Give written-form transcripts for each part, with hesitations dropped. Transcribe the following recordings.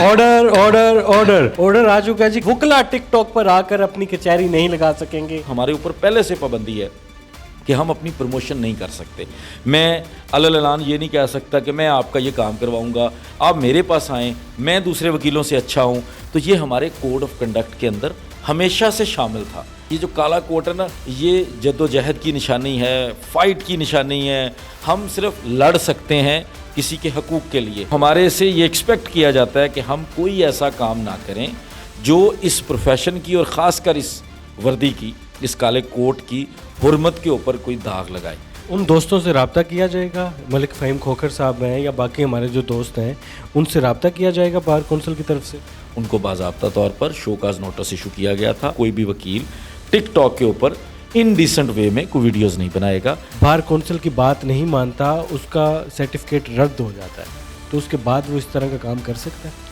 Order order order order आ चुका है जी। वुकला TikTok पर आकर अपनी कचहरी नहीं लगा सकेंगे। हमारे ऊपर पहले से पाबंदी है कि हम अपनी प्रमोशन नहीं कर सकते। मैं अलग ये नहीं कह सकता कि मैं आपका ये काम करवाऊंगा, आप मेरे पास आएँ, मैं दूसरे वकीलों से अच्छा हूँ। तो ये हमारे कोड ऑफ कंडक्ट के अंदर हमेशा से शामिल था। ये जो काला कोट है ना, ये जद्दोजहद की निशानी है, फाइट की निशानी है। हम सिर्फ लड़ सकते हैं किसी के हकूक़ के लिए। हमारे से ये एक्सपेक्ट किया जाता है कि हम कोई ऐसा काम ना करें जो इस प्रोफेशन की और ख़ासकर इस वर्दी की, इस काले कोट की हुर्मत के ऊपर कोई दाग लगाए। उन दोस्तों से रब्ता किया जाएगा, मलिक फ़हीम खोखर साहब हैं या बाकी हमारे जो दोस्त हैं, उनसे रब्ता किया जाएगा बार कौंसिल की तरफ से? उनको बाज़ाब्ता तौर पर शोकाज नोटिस इशू किया गया था। कोई भी वकील टिकटॉक के ऊपर इनडिसेंट वे में कोई वीडियोस नहीं बनाएगा। बार कौंसिल की बात नहीं मानता, उसका सर्टिफिकेट रद्द हो जाता है, तो उसके बाद वो इस तरह का काम कर सकता है?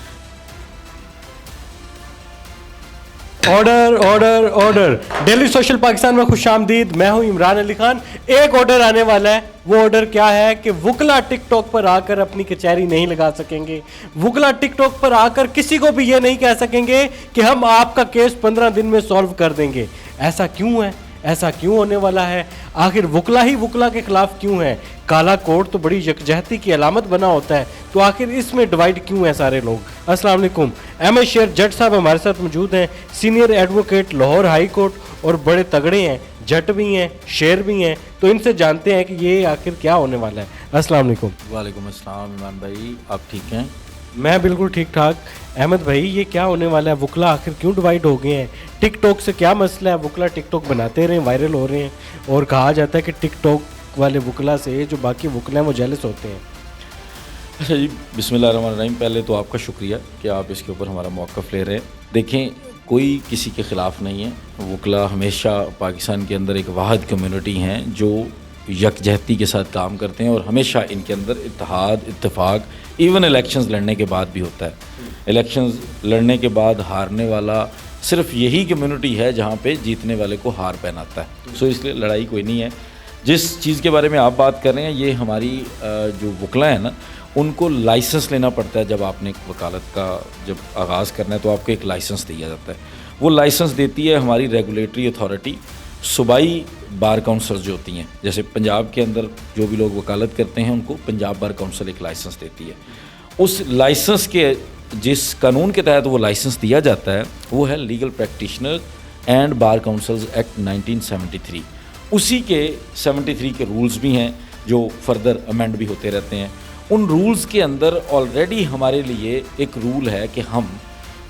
Order order order. Daily social Pakistan में खुशामदीद। मैं हूं इमरान अली खान। एक ऑर्डर आने वाला है। वो ऑर्डर क्या है कि वुकला टिकटॉक पर आकर अपनी कचहरी नहीं लगा सकेंगे। वुकला टिकटॉक पर आकर किसी को भी ये नहीं कह सकेंगे कि हम आपका केस 15 दिन में सॉल्व कर देंगे। ऐसा क्यों है? ऐसा क्यों होने वाला है? आखिर वुकला ही वुकला के खिलाफ क्यों है? काला कोट तो बड़ी यकजहती की अलामत बना होता है, तो आखिर इसमें डिवाइड क्यों है सारे लोग? अस्सलाम वालेकुम। एम शेर जट साहब हमारे साथ मौजूद हैं, senior advocate Lahore high court, और बड़े तगड़े हैं, जट भी हैं, शेर भी हैं। तो इनसे जानते हैं कि ये आखिर क्या होने वाला है। अस्सलाम वालेकुम। वालेकुम अस्सलाम। इमरान भाई आप ठीक हैं? मैं बिल्कुल ठीक ठाक। अहमद भाई, ये क्या होने वाला है? वुकला आखिर क्यों डिवाइड हो गए हैं? टिकटॉक से क्या मसला है? वुकला टिकटॉक बनाते रहे, वायरल हो रहे हैं, और कहा जाता है कि टिकटॉक वाले वुकला से जो बाकी वुकला हैं वो जेलस होते हैं। अच्छा जी, बिस्मिल्लाहिर्रहमानिर्रहीम। पहले तो आपका शुक्रिया कि आप इसके ऊपर हमारा मौक़िफ़ ले रहे हैं। देखें, कोई किसी के ख़िलाफ़ नहीं है। वुकला हमेशा पाकिस्तान के अंदर एक वाहिद कम्युनिटी हैं जो यकजहती के साथ काम करते हैं, और हमेशा इनके अंदर इत्तेहाद, इत्तेफाक इवन इलेक्शंस लड़ने के बाद भी होता है। इलेक्शंस लड़ने के बाद हारने वाला सिर्फ यही कम्युनिटी है जहाँ पे जीतने वाले को हार पहनाता है। सो इसलिए लड़ाई कोई नहीं है। जिस चीज़ के बारे में आप बात कर रहे हैं, ये हमारी जो वुकला है ना, उनको लाइसेंस लेना पड़ता है। जब आपने वकालत का जब आगाज़ करना है तो आपको एक लाइसेंस दिया जाता है। वो लाइसेंस देती है हमारी रेगुलेटरी अथॉरिटी, सूबाई बार काउंसिल जो होती हैं। जैसे पंजाब के अंदर जो भी लोग वकालत करते हैं उनको पंजाब बार काउंसिल एक लाइसेंस देती है। उस लाइसेंस के जिस कानून के तहत वो लाइसेंस दिया जाता है वो है legal practitioner and bar councils act 1973। उसी के 73 के रूल्स भी हैं जो फर्दर अमेंड भी होते रहते हैं। उन रूल्स के अंदर ऑलरेडी हमारे लिए एक रूल है कि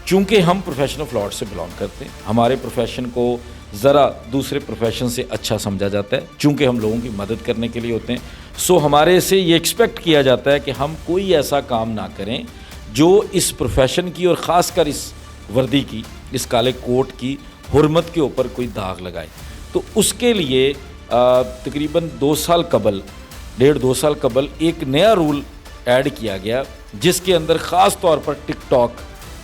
चूँकि हम प्रोफेशन ऑफ लॉ से बिलोंग करते हैं, हमारे प्रोफेशन को ज़रा दूसरे प्रोफेशन से अच्छा समझा जाता है, चूँकि हम लोगों की मदद करने के लिए होते हैं। सो हमारे से ये एक्सपेक्ट किया जाता है कि हम कोई ऐसा काम ना करें जो इस प्रोफेशन की और ख़ासकर इस वर्दी की, इस काले कोट की हुर्मत के ऊपर कोई दाग लगाए। तो उसके लिए तकरीबन 2 साल कबल, 1.5-2 साल कबल एक नया रूल ऐड किया गया, जिसके अंदर ख़ास तौर पर टिकटॉक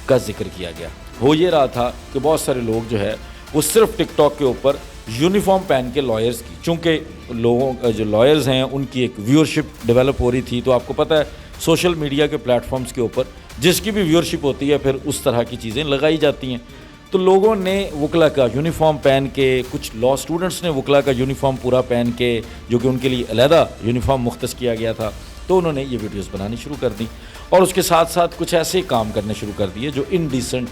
का जिक्र किया गया। हो ये रहा था कि बहुत सारे लोग जो है वो सिर्फ टिकटॉक के ऊपर यूनिफॉर्म पहन के लॉयर्स की, चूँकि लोगों जो लॉयर्स हैं उनकी एक व्यूअरशिप डेवलप हो रही थी। तो आपको पता है सोशल मीडिया के प्लेटफॉर्म्स के ऊपर जिसकी भी व्यूअरशिप होती है फिर उस तरह की चीज़ें लगाई जाती हैं। तो लोगों ने वुकला का यूनिफॉर्म पहन के, कुछ लॉ स्टूडेंट्स ने वुकला का यूनिफॉर्म पूरा पहन के, जो कि उनके लिए अलहदा यूनिफॉर्म मुख्तस किया गया था, तो उन्होंने ये वीडियोस बनानी शुरू कर दी, और उसके साथ साथ कुछ ऐसे काम करने शुरू कर दिए जो इनडिसेंट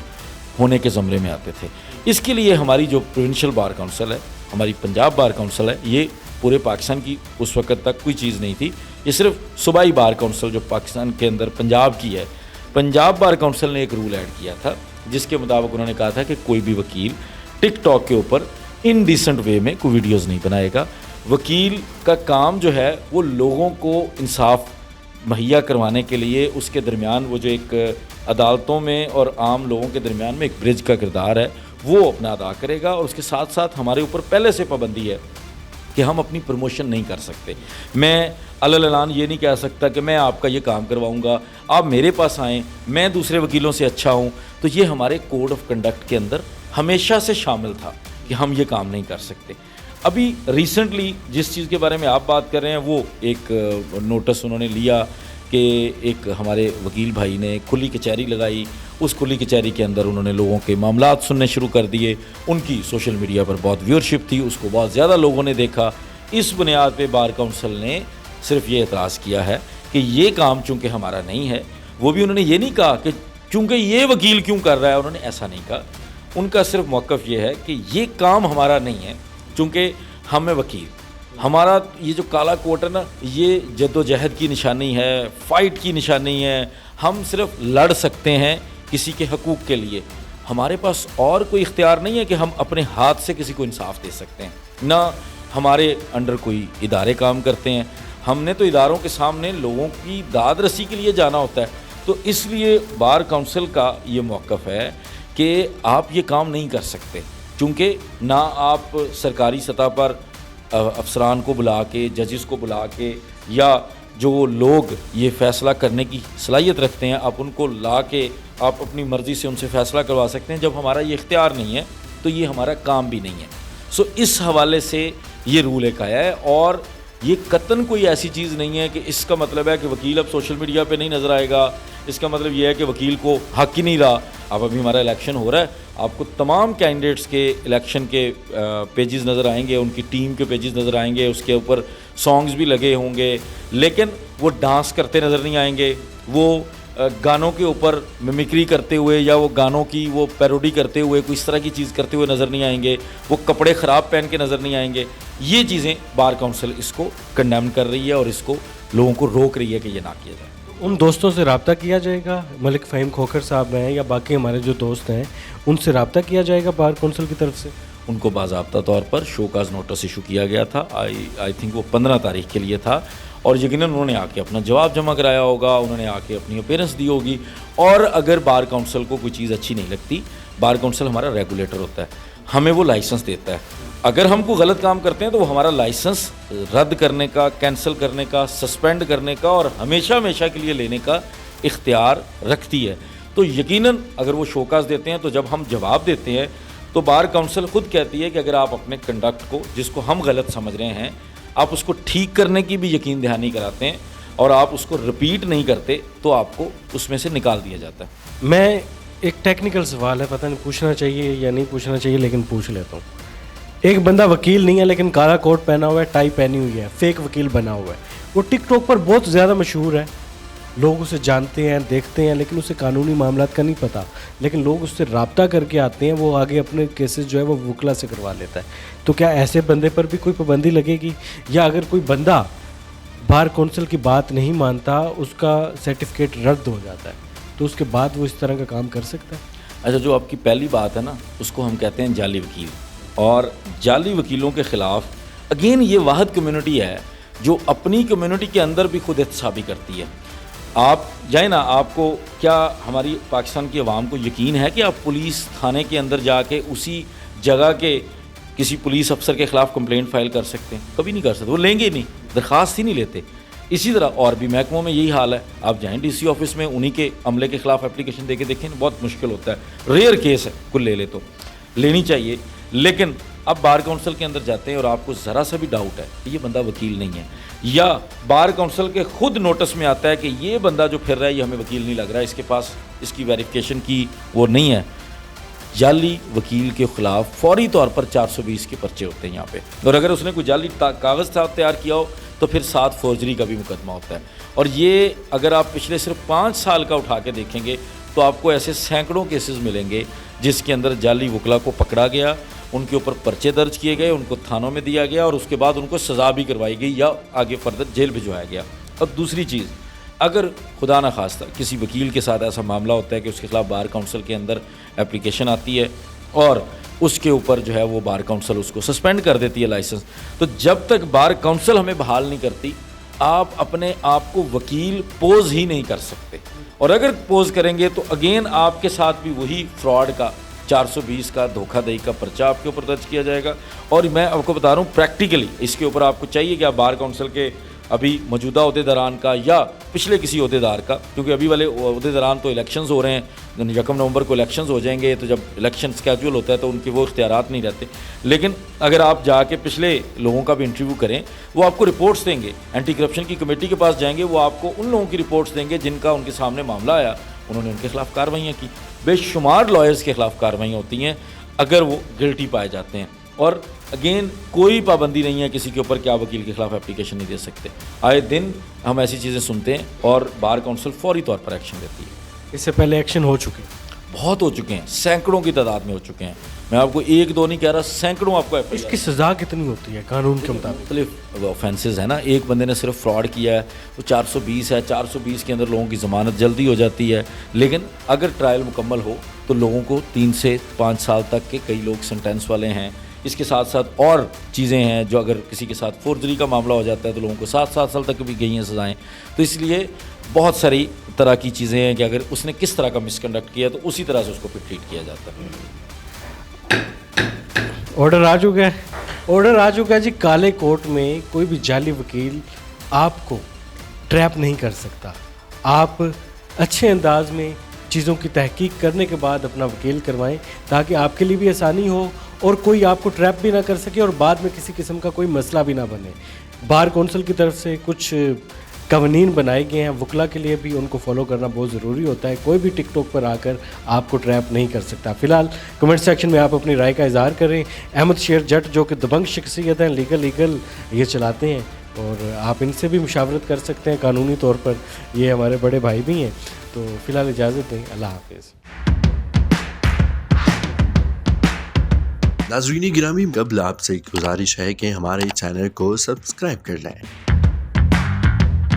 होने के ज़मरे में आते थे। इसके लिए हमारी जो प्रोविंशियल बार काउंसिल है, हमारी पंजाब बार काउंसिल है, ये पूरे पाकिस्तान की उस वक्त तक कोई चीज़ नहीं थी। ये सिर्फ सूबाई बार काउंसिल जो पाकिस्तान के अंदर पंजाब की है, पंजाब बार काउंसिल ने एक रूल ऐड किया था, जिसके मुताबिक उन्होंने कहा था कि कोई भी वकील टिकटॉक के ऊपर इनडिसेंट वे में कोई वीडियोज़ नहीं बनाएगा। वकील का काम जो है वो लोगों को इंसाफ मुहैया करवाने के लिए, उसके दरमियान वो जो एक अदालतों में और आम लोगों के दरमियान में एक ब्रिज का किरदार है वो अपना अदा करेगा। और उसके साथ साथ हमारे ऊपर पहले से पाबंदी है कि हम अपनी प्रमोशन नहीं कर सकते। मैं अलग ये नहीं कह सकता कि मैं आपका ये काम करवाऊंगा, आप मेरे पास आएँ, मैं दूसरे वकीलों से अच्छा हूँ। तो ये हमारे कोड ऑफ कंडक्ट के अंदर हमेशा से शामिल था कि हम ये काम नहीं कर सकते। अभी रिसेंटली जिस चीज़ के बारे में आप बात कर रहे हैं वो एक नोटिस उन्होंने लिया کہ ایک ہمارے وکیل بھائی نے کھلی کچہری لگائی، اس کھلی کچہری کے اندر انہوں نے لوگوں کے معاملات سننے شروع کر دیے، ان کی سوشل میڈیا پر بہت ویورشپ تھی، اس کو بہت زیادہ لوگوں نے دیکھا۔ اس بنیاد پہ بار کونسل نے صرف یہ اعتراض کیا ہے کہ یہ کام چونکہ ہمارا نہیں ہے، وہ بھی انہوں نے یہ نہیں کہا کہ چونکہ یہ وکیل کیوں کر رہا ہے، انہوں نے ایسا نہیں کہا، ان کا صرف موقف یہ ہے کہ یہ کام ہمارا نہیں ہے، چونکہ ہم ہیں وکیل، ہمارا یہ جو کالا کوٹ ہے نا، یہ جد و جہد کی نشانی ہے، فائٹ کی نشانی ہے، ہم صرف لڑ سکتے ہیں کسی کے حقوق کے لیے، ہمارے پاس اور کوئی اختیار نہیں ہے کہ ہم اپنے ہاتھ سے کسی کو انصاف دے سکتے ہیں، نہ ہمارے انڈر کوئی ادارے کام کرتے ہیں، ہم نے تو اداروں کے سامنے لوگوں کی داد رسی کے لیے جانا ہوتا ہے۔ تو اس لیے بار کونسل کا یہ موقف ہے کہ آپ یہ کام نہیں کر سکتے، چونکہ نہ آپ سرکاری سطح پر افسران کو بلا کے، ججز کو بلا کے، یا جو لوگ یہ فیصلہ کرنے کی صلاحیت رکھتے ہیں آپ ان کو لا کے آپ اپنی مرضی سے ان سے فیصلہ کروا سکتے ہیں۔ جب ہمارا یہ اختیار نہیں ہے تو یہ ہمارا کام بھی نہیں ہے۔ سو اس حوالے سے یہ رول ایک آیا ہے، اور یہ قطعاً کوئی ایسی چیز نہیں ہے کہ اس کا مطلب ہے کہ وکیل اب سوشل میڈیا پہ نہیں نظر آئے گا، اس کا مطلب یہ ہے کہ وکیل کو حق ہی نہیں رہا۔ اب ابھی ہمارا الیکشن ہو رہا ہے، آپ کو تمام کینڈیڈیٹس کے الیکشن کے پیجز نظر آئیں گے، ان کی ٹیم کے پیجز نظر آئیں گے، اس کے اوپر سانگز بھی لگے ہوں گے، لیکن وہ ڈانس کرتے نظر نہیں آئیں گے، وہ گانوں کے اوپر ممکری کرتے ہوئے یا وہ گانوں کی وہ پیروڈی کرتے ہوئے کوئی اس طرح کی چیز کرتے ہوئے نظر نہیں آئیں گے، وہ کپڑے خراب پہن کے نظر نہیں آئیں گے۔ یہ چیزیں بار کونسل اس کو کنڈیم کر رہی ہے اور اس کو لوگوں کو روک رہی ہے کہ یہ نہ کیا جائے۔ ان دوستوں سے رابطہ کیا جائے گا، ملک فہیم کھوکھر صاحب ہیں یا باقی ہمارے جو دوست ہیں، ان سے رابطہ کیا جائے گا بار کونسل کی طرف سے؟ ان کو باضابطہ طور پر شوکاز نوٹس ایشو کیا گیا تھا، آئی تھنک وہ 15 تاریخ کے لیے تھا، اور یقیناً انہوں نے آ کے اپنا جواب جمع کرایا ہوگا، انہوں نے آ کے اپنی اپیرنس دی ہوگی، اور اگر بار کونسل کو کوئی چیز اچھی نہیں لگتی، بار کونسل ہمارا ریگولیٹر ہوتا ہے، ہمیں وہ لائسنس دیتا ہے، اگر ہم کو غلط کام کرتے ہیں تو وہ ہمارا لائسنس رد کرنے کا، کینسل کرنے کا، سسپینڈ کرنے کا اور ہمیشہ ہمیشہ کے لیے لینے کا اختیار رکھتی ہے۔ تو یقیناً اگر وہ شوکاز دیتے ہیں تو جب ہم جواب دیتے ہیں تو بار کونسل خود کہتی ہے کہ اگر آپ اپنے کنڈکٹ کو، جس کو ہم غلط سمجھ رہے ہیں، آپ اس کو ٹھیک کرنے کی بھی یقین دہانی کراتے ہیں اور آپ اس کو رپیٹ نہیں کرتے تو آپ کو اس میں سے نکال دیا جاتا ہے۔ میں ایک ٹیکنیکل سوال ہے، پتہ نہیں پوچھنا چاہیے یا نہیں پوچھنا چاہیے، لیکن پوچھ لیتا ہوں۔ ایک بندہ وکیل نہیں ہے لیکن کالا کوٹ پہنا ہوا ہے، ٹائی پہنی ہوئی ہے، فیک وکیل بنا ہوا ہے، وہ ٹک ٹاک پر بہت زیادہ مشہور ہے، لوگ اسے جانتے ہیں، دیکھتے ہیں، لیکن اسے قانونی معاملات کا نہیں پتہ، لیکن لوگ اس سے رابطہ کر کے آتے ہیں، وہ آگے اپنے کیسز جو ہے وہ وکلا سے کروا لیتا ہے۔ تو کیا ایسے بندے پر بھی کوئی پابندی لگے گی، یا اگر کوئی بندہ بار کونسل کی بات نہیں مانتا، اس کا سرٹیفکیٹ رد ہو جاتا ہے، تو اس کے بعد وہ اس طرح کا کام کر سکتا ہے؟ اچھا، جو آپ کی پہلی بات ہے نا، اس کو ہم کہتے ہیں جعلی وکیل، اور جعلی وکیلوں کے خلاف اگین یہ واحد کمیونٹی ہے جو اپنی کمیونٹی کے اندر بھی خود احتسابی کرتی ہے۔ آپ جائیں نا، آپ کو کیا ہماری پاکستان کی عوام کو یقین ہے کہ آپ پولیس تھانے کے اندر جا کے اسی جگہ کے کسی پولیس افسر کے خلاف کمپلینٹ فائل کر سکتے ہیں؟ کبھی نہیں کر سکتے، وہ لیں گے نہیں، درخواست ہی نہیں لیتے۔ اسی طرح اور بھی محکموں میں یہی حال ہے، آپ جائیں ڈی سی آفس میں، انہی کے عملے کے خلاف اپلیکیشن دے کے دیکھیں، بہت مشکل ہوتا ہے، ریئر کیس ہے، کل لے لے تو لینی چاہیے، لیکن اب بار کونسل کے اندر جاتے ہیں اور آپ کو ذرا سا بھی ڈاؤٹ ہے کہ یہ بندہ وکیل نہیں ہے، یا بار کونسل کے خود نوٹس میں آتا ہے کہ یہ بندہ جو پھر رہا ہے یہ ہمیں وکیل نہیں لگ رہا ہے، اس کے پاس اس کی ویریفیکیشن کی وہ نہیں ہے، جعلی وکیل کے خلاف فوری طور پر 420 کے پرچے ہوتے ہیں یہاں پہ، اور اگر اس نے کوئی جعلی کاغذ تیار کیا ہو تو پھر 7 فورجری کا بھی مقدمہ ہوتا ہے۔ اور یہ اگر آپ پچھلے صرف 5 سال کا اٹھا کے دیکھیں گے تو آپ کو ایسے سینکڑوں کیسز ملیں گے جس کے اندر جعلی وکلا کو پکڑا گیا، ان کے اوپر پرچے درج کیے گئے، ان کو تھانوں میں دیا گیا، اور اس کے بعد ان کو سزا بھی کروائی گئی یا آگے فردر جیل بھجوایا گیا۔ اور دوسری چیز، اگر خدا نخواستہ کسی وکیل کے ساتھ ایسا معاملہ ہوتا ہے کہ اس کے خلاف بار کونسل کے اندر اپلیکیشن آتی ہے اور اس کے اوپر جو ہے وہ بار کونسل اس کو سسپینڈ کر دیتی ہے لائسنس، تو جب تک بار کونسل ہمیں بحال نہیں کرتی، آپ اپنے آپ کو وکیل پوز ہی نہیں کر سکتے، اور اگر پوز کریں گے تو اگین آپ کے ساتھ بھی وہی فراڈ کا 420 کا دھوکہ دہی کا پرچہ آپ کے اوپر درج کیا جائے گا۔ اور میں آپ کو بتا رہا ہوں پریکٹیکلی اس کے اوپر آپ کو چاہیے کہ آپ بار کونسل کے अभी मौजूदा अहदेदारान का या पिछले किसी अहदेदार का, क्योंकि अभी वाले अहदेदारान तो इलेक्शंस हो रहे हैं, 1 नवंबर को इलेक्शंस हो जाएंगे, तो जब इलेक्शन स्केड्यूल होता है तो उनके वो इख्तियारात नहीं रहते। लेकिन अगर आप जाके पिछले लोगों का भी इंटरव्यू करें, वो आपको रिपोर्ट्स देंगे, एंटी करप्शन की कमेटी के पास जाएंगे, वो आपको उन लोगों की रिपोर्ट्स देंगे जिनका उनके सामने मामला आया, उन्होंने उनके खिलाफ कार्रवाइयाँ की। बेशुमार लॉयर्स के खिलाफ कार्रवाइयाँ होती हैं अगर वो गिल्टी पाए जाते हैं। और अगेन कोई पाबंदी नहीं है किसी के ऊपर कि आप वकील के खिलाफ एप्लीकेशन नहीं दे सकते। आए दिन हम ऐसी चीज़ें सुनते हैं और बार काउंसिल फौरी तौर पर एक्शन लेती है। इससे पहले एक्शन हो चुके हैं, बहुत हो चुके हैं, सैकड़ों की तादाद में हो चुके हैं। मैं आपको 1-2 नहीं कह रहा, सैकड़ों आपको इसकी सज़ा कितनी होती है कानून के मुताबिक? मुख्तलिफ ऑफेंसेस है ना। एक बंदे ने सिर्फ फ्रॉड किया है तो 420 है, 420 के अंदर लोगों की ज़मानत जल्दी हो जाती है। लेकिन अगर ट्रायल मुकम्मल हो तो लोगों को 3 से 5 साल तक के कई लोग सेंटेंस वाले हैं। इसके साथ साथ और चीज़ें हैं जो अगर किसी के साथ फोर्जरी का मामला हो जाता है तो लोगों को 7-7 साल तक भी गई हैं सज़ाएँ। तो इसलिए बहुत सारी तरह की चीज़ें हैं कि अगर उसने किस तरह का मिसकंडक्ट किया तो उसी तरह से उसको फिर ट्रीट किया जाता है। ऑर्डर आ चुका है, ऑर्डर आ चुका है जी। काले कोर्ट में कोई भी जाली वकील आपको ट्रैप नहीं कर सकता। आप अच्छे अंदाज में चीज़ों की तहकीक करने के बाद अपना वकील करवाएं ताकि आपके लिए भी आसानी हो और कोई आपको ट्रैप भी ना कर सके और बाद में किसी किस्म का कोई मसला भी ना बने। बार कौंसिल की तरफ से कुछ कवानीन बनाए गए हैं वकला के लिए भी, उनको फॉलो करना बहुत ज़रूरी होता है। कोई भी टिकटॉक पर आकर आपको ट्रैप नहीं कर सकता। फ़िलहाल कमेंट सेक्शन में आप अपनी राय का इजहार करें। अहमद शेर जट जो कि दबंग शख्सियत हैं, लीगल ये चलाते हैं और आप इनसे भी मुशावरत कर सकते हैं कानूनी तौर पर। ये हमारे बड़े भाई भी हैं। तो फ़िलहाल इजाज़त दें, अल्लाह हाफिज़। नाज़रीन गिरामी, कबल आपसे एक गुजारिश है कि हमारे चैनल को सब्सक्राइब कर लें।